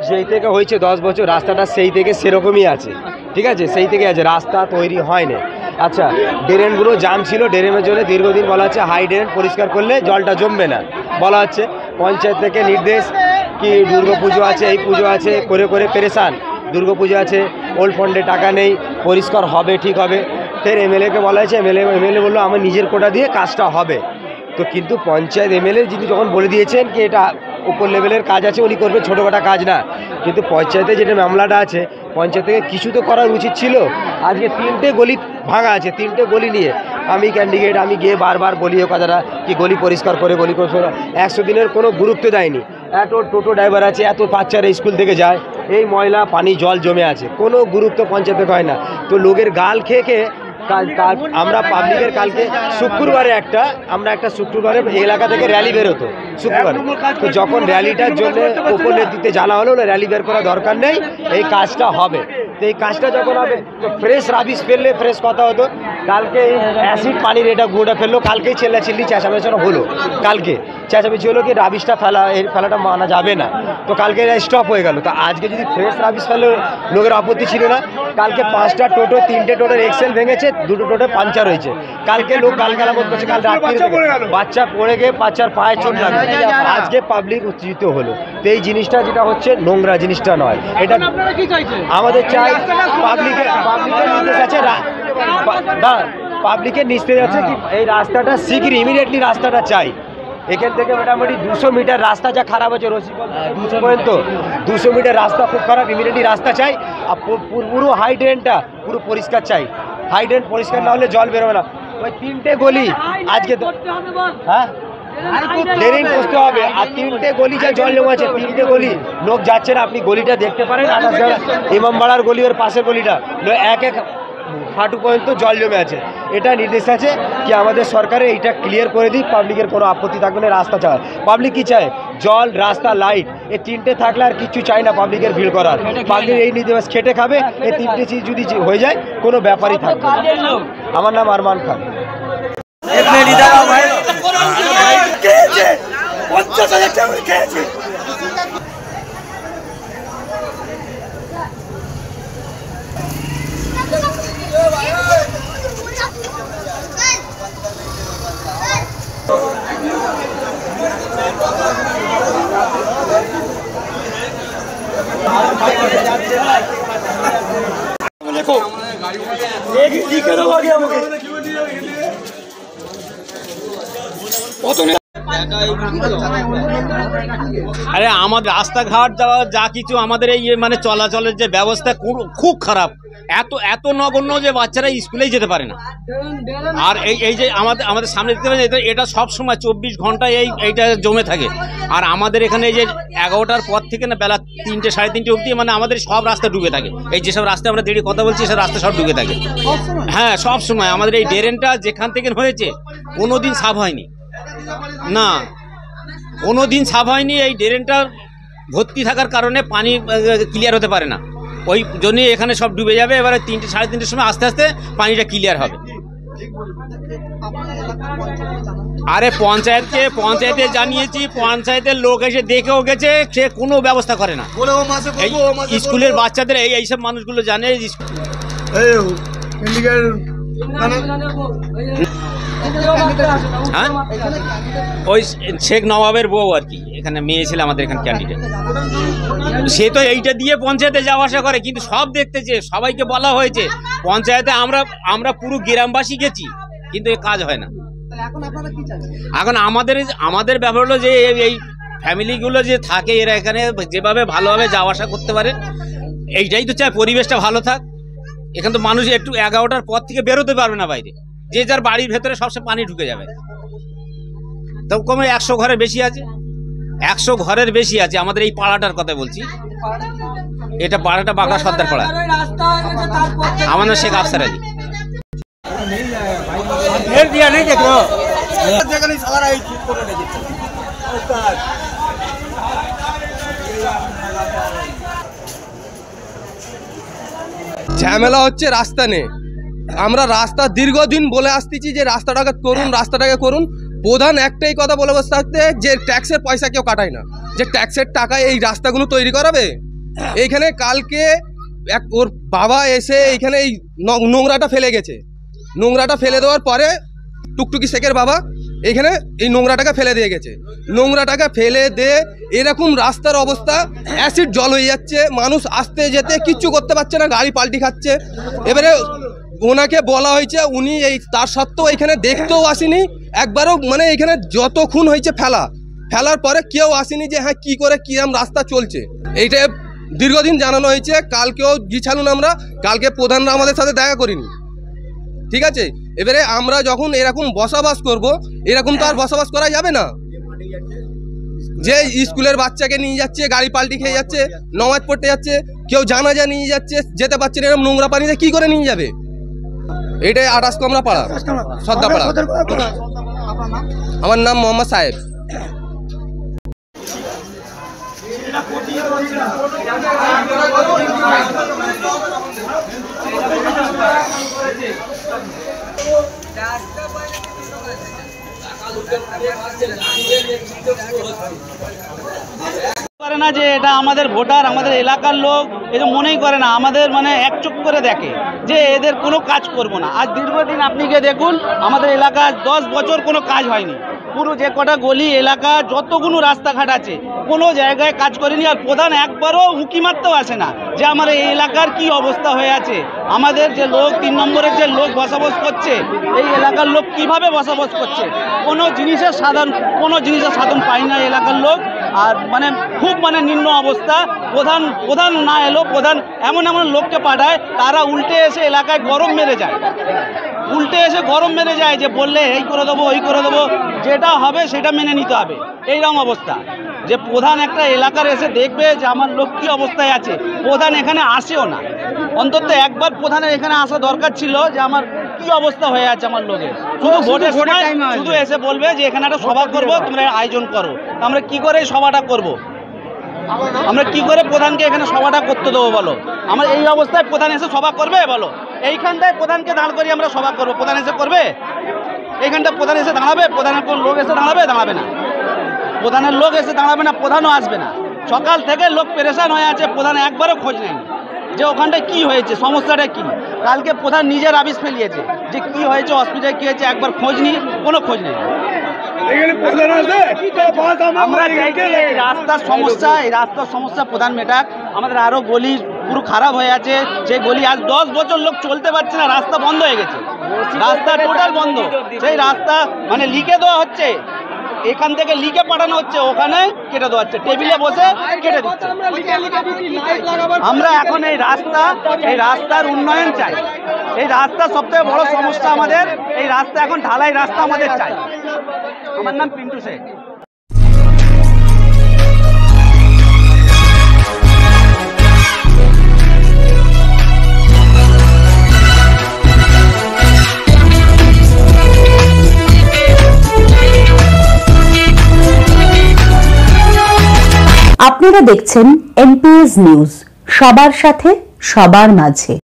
যেই থেকে হয়েছে 10 বছর রাস্তাটা সেই থেকে সেরকমই আছে, ঠিক আছে, সেই থেকে আছে, রাস্তা তৈরি হয়নি। আচ্ছা, ড্রেনগুলো জাম ছিল, ড্রেনের জন্য দীর্ঘদিন বলা হচ্ছে হাই ড্রেন পরিষ্কার করলে জলটা জমবে না বলা হচ্ছে। পঞ্চায়েত থেকে নির্দেশ কি দুর্গাপুজো আছে, এই পুজো আছে, করে করে পেরেশান, দুর্গাপুজো আছে, ওল্ড ফান্ডে টাকা নেই, পরিষ্কার হবে, ঠিক হবে। ফের এমএলএকে বলা হয়েছে, এমএলএ বললো আমার নিজের কোটা দিয়ে কাজটা হবে। তো কিন্তু পঞ্চায়েত এমএলএ যিনি যখন বলে দিয়েছেন কি এটা উপর লেভেলের কাজ আছে, উনি করবেন, ছোটোখাটো কাজ না। কিন্তু পঞ্চায়েতে যেটা মামলাটা আছে, পঞ্চায়েত থেকে কিছু তো করার উচিত ছিল। আজকে 3টে গলি ভাঙা আছে, 3টে গলি নিয়ে আমি ক্যান্ডিডেট, আমি গিয়ে বারবার বলি ও কথাটা কি গলি পরিষ্কার করে, গলি পরিষ্কার 100 দিনের কোনো গুরুত্ব দেয়নি। এত টোটো ড্রাইভার আছে, এত বাচ্চারা স্কুল থেকে যায়, এই ময়লা পানি জল জমে আছে, কোনো গুরুত্ব পঞ্চায়েতে হয় না। তো লোকের গাল খেয়ে খেয়ে আমরা পাবলিকের কালকে শুক্রবারে আমরা একটা শুক্রবারে এলাকা থেকে র্যালি বেরোতো শুক্রবারে। তো যখন র্যালিটার জন্য উপর নেতৃত্বে জানা হলো না র্যালি বের করা দরকার নেই, এই কাজটা হবে। তো এই কাজটা যখন হবে তো ফ্রেশ রাবিশ ফেললে ফ্রেশ কথা হতো। কালকে অ্যাসিড পানির এটা গুঁড়া ফেললো, কালকেই চেল্লাচিল্লি চেঁচামেচি হলো, কালকে চেঁচামেচি হলো কি রাবিশটা ফেলাটা মানা যাবে না। তো কালকে স্টপ হয়ে গেল। তো আজকে যদি ফ্রেশ রাবিশ ফেলে লোকের আপত্তি ছিল না। কালকে 5টা টোটো, 3টে টোটোর এক্সেল ভেঙেছে, 2টো টোটো পাঞ্চার হয়েছে। কালকে লোক গালামত করছে, কাল রাত্রি বাচ্চা পড়ে গিয়ে বাচ্চার পায়ে চোট লাগে। আজকে পাবলিক উত্তেজিত হলো। তো এই জিনিসটা যেটা হচ্ছে নোংরা জিনিসটা নয়, এটা আমাদের চাই। পাবলিকের নির্দেশ আছে, পাবলিকের নির্দেশ আছে কি এই রাস্তাটা শীঘ্র ইমিডিয়েটলি রাস্তাটা চাই। এখান থেকে মোটামুটি 200 মিটার রাস্তা যা খারাপ আছে রসিকগঞ্জ পর্যন্ত, 200 মিটার রাস্তা খুব খারাপ, ইমিডিয়েটলি রাস্তা চাই। আর পুরো হাই ড্রেনটা পুরো পরিষ্কার চাই। হাই ড্রেন পরিষ্কার না হলে জল বেরোবে না। ওই 3টে গলি আজকে হ্যাঁ ড্রেন করতে হবে। আর 3টে গলি যা জল জমা আছে, 3টে গলি লোক যাচ্ছে না, আপনি গলিটা দেখতে পারেন। ইমামবাড়ার গলি, ওর পাশের গলিটা এক হাঁটু পর্যন্ত জল জমে আছে। এটা নির্দেশ আছে কি আমাদের সরকারে এইটা ক্লিয়ার করে দিই, পাবলিকের কোনো আপত্তি থাকবে না, রাস্তা চায়। পাবলিক কি চায়? জল, রাস্তা, লাইট, এই 3টে থাকলে আর কিছু চাই না পাবলিকের ভিড় করার। পাবলিক এই নির্দেশ খেটে খাবে, এই 3টে চিজ যদি হয়ে যায় কোনো ব্যাপারই থাকবে। আমার নাম আরমান খান। देखो एक ही करो आगे हमको আরে আমাদের রাস্তাঘাট যা কিছু আমাদের এই মানে চলাচলের যে ব্যবস্থা খুব খারাপ। এত নগণ্য যে বাচ্চারা স্কুলেই যেতে পারে না। আর এই যে আমাদের সামনে দেখতে পাচ্ছেন, এটা সব সময় 24 ঘন্টা এইটা জমে থাকে। আর আমাদের এখানে এই যে 11টার পর থেকে না বেলা 3টে সাড়ে 3টে অবধি মানে আমাদের সব রাস্তা ডুবে থাকে। এই যেসব রাস্তা আমরা দাঁড়িয়ে কথা বলছি সব রাস্তা সব ডুবে থাকে। হ্যাঁ, সব সময় আমাদের এই ড্রেনটা যেখান থেকে হয়েছে কোনোদিন সাফ হয়নি, না কোনোদিন সাফ হয়নি। এই ড্রেনটা ভর্তি থাকার কারণে পানি ক্লিয়ার হতে পারে না, ওই জন্যই এখানে সব ডুবে যাবে। এবারে 3টে সাড়ে 3টের সময় আস্তে আস্তে পানিটা ক্লিয়ার হবে। আরে পঞ্চায়েতে জানিয়েছি, পঞ্চায়েতের লোক এসে দেখেও গেছে, সে কোনো ব্যবস্থা করে না। স্কুলের বাচ্চাদের এইসব মানুষগুলো জানে। হ্যাঁ, ওই শেখ নবাবের বউ আর কি, এখানে মেয়ে ছিল আমাদের এখানে ক্যান্ডিডেট। সে তো এইটা দিয়ে পঞ্চায়েতে যাওয়া আসা করে, কিন্তু সব দেখতেছে, সবাইকে বলা হয়েছে পঞ্চায়েতে। আমরা পুরো গ্রামবাসী গেছি, কিন্তু এই কাজ হয় না। এখন আমাদের ব্যাপার হলো যে এই ফ্যামিলিগুলো যে থাকে এরা এখানে যেভাবে ভালোভাবে যাওয়া আসা করতে পারে, এইটাই তো চাই, পরিবেশটা ভালো থাক। এখানে তো মানুষ একটু 11টার পর থেকে বেরোতে পারবে না বাইরে, যে যার বাড়ির ভেতরে সবসময় পানি ঢুকে যাবে। তো কমে 100 ঘরের বেশি আছে, 100 ঘরের বেশি আছে আমাদের এই পাড়াটার কথা বলছি। এটা পাড়াটা বাগড়া সর্দার পাড়া। আমার নাম শেখ আফসার আলী। ঝামেলা হচ্ছে রাস্তা নেই। আমরা রাস্তা দীর্ঘদিন বলে আসতেছি যে রাস্তাটাকে করুন। প্রধান একটাই কথা বলে বসে থাকতে যে ট্যাক্সের পয়সা কেউ কাটায় না, যে ট্যাক্সের টাকায় এই রাস্তাগুলো তৈরি করাবে। এইখানে কালকে ওর বাবা এসে এইখানে এই নোংরাটা ফেলে গেছে। নোংরাটা ফেলে দেওয়ার পরে টুকটুকি শেখের বাবা এইখানে এই নোংরাটাকে ফেলে দিয়ে গেছে। নোংরাটাকে ফেলে দিয়ে এরকম রাস্তার অবস্থা, অ্যাসিড জল হয়ে যাচ্ছে, মানুষ আসতে যেতে কিচ্ছু করতে পারছে না, গাড়ি পাল্টি খাচ্ছে। এবারে ওনাকে বলা হয়েছে, উনি এই তার সত্ত্বেও এখানে দেখতেও আসেনি একবারও। মানে এখানে যত খুন হয়েছে ফেলার পরে কেউ আসেনি যে হ্যাঁ কী করে কিরম রাস্তা চলছে। এইটা দীর্ঘদিন জানানো হয়েছে। কালকেও গিয়েছিলাম আমরা, কালকে প্রধানরা আমাদের সাথে দেখা করিনি, ঠিক আছে। এবারে আমরা যখন এরকম বসবাস করব, এরকম তো আর বসবাস করা যাবে না। যে স্কুলের বাচ্চাকে নিয়ে যাচ্ছে, গাড়ি পাল্টি খেয়ে যাচ্ছে, নামাজ পড়তে যাচ্ছে, কেউ জানাজা নিয়ে যাচ্ছে, যেতে পারছে না, এরকম নোংরা পানিতে কি করে নিয়ে যাবে? এটাই 28 কামরা পাড়া, সর্দাপাড়া। আমার নাম মোহাম্মদ সাহেব। করে না যে এটা আমাদের ভোটার, আমাদের এলাকার লোক, এটা মনেই করে না। আমাদের মানে এক চোখ করে দেখে যে এদের কোনো কাজ করব না। আজ দীর্ঘদিন আপনি গিয়ে দেখুন, আমাদের এলাকায় 10 বছর কোনো কাজ হয়নি। পুরো যে কটা গলি এলাকা যতগুলো রাস্তাঘাট আছে কোনো জায়গায় কাজ করেনি। আর প্রধান একবারও উঁকি মারতেও আসে না যে আমার এই এলাকার কি অবস্থা হয়ে আছে, আমাদের যে লোক 3 নম্বরের যে লোক বসবাস করছে, এই এলাকার লোক কিভাবে বসবাস করছে, কোনো জিনিসের সাধন পায় না এলাকার লোক। আর মানে খুব মানে নিম্ন অবস্থা। প্রধান না এলো, প্রধান এমন লোককে পাঠায়, তারা উল্টে এসে এলাকায় গরম মেরে যায়, যে বললে এই করে দেবো ওই করে দেবো, যেটা হবে সেটা মেনে নিতে হবে, এইরকম অবস্থা। যে প্রধান একটা এলাকার এসে দেখবে যে আমার লোক কী অবস্থায় আছে, প্রধান এখানে আসেও না। অন্তত একবার প্রধানের এখানে আসা দরকার ছিল যে আমার কি অবস্থা হয়ে আছে আমার লোকের। শুধু ভোটের সময় শুধু এসে বলবে যে এখানে একটা সভা করবো, তোমরা আয়োজন করো। আমরা কি করে এই সভাটা করব? আমরা কি করে প্রধানকে এখানে সভাটা করতে দেবো বলো? আমার এই অবস্থায় প্রধান এসে সভা করবে বলো? এইখানটায় প্রধানকে দাঁড় করিয়ে আমরা সভা করবো, প্রধান এসে করবে? এইখানটা প্রধান এসে দাঁড়াবে? প্রধানের কোন লোক এসে দাঁড়াবে না। প্রধানের লোক এসে দাঁড়াবে না, প্রধানও আসবে না। সকাল থেকে লোক পেরেশান হয়ে আছে, প্রধান একবারও খোঁজ নেয়নি যে ওখানটায় কি হয়েছে, সমস্যাটা কি। কালকে প্রধান নিজের আবিষ ফেলিয়েছে যে কি হয়েছে, হসপিটালে কি হয়েছে, একবার খোঁজ নেই, কোনো খোঁজ নেই। আমরা চাইছি এই রাস্তার সমস্যা প্রধান মেটাক। আমাদের আরও গলি পুরো খারাপ হয়ে আছে, যে গলি আজ 10 বছর লোক চলতে পারছে না, রাস্তা বন্ধ হয়ে গেছে, রাস্তা টোটাল বন্ধ। সেই রাস্তা মানে লিখে দেওয়া হচ্ছে, এখান থেকে লিখে পাঠানো হচ্ছে, ওখানে কেটে দেওয়া হচ্ছে, টেবিলে বসে কেটে দিচ্ছে। আমরা এখন এই রাস্তার উন্নয়ন চাই। এই রাস্তার সবথেকে বড় সমস্যা আমাদের, এই রাস্তা এখন ঢালাই রাস্তা আমাদের চাই। আমার নাম পিন্টু শেখ। আপনারা দেখছেন এনপিএস নিউজ, সবার সাথে সবার মাঝে।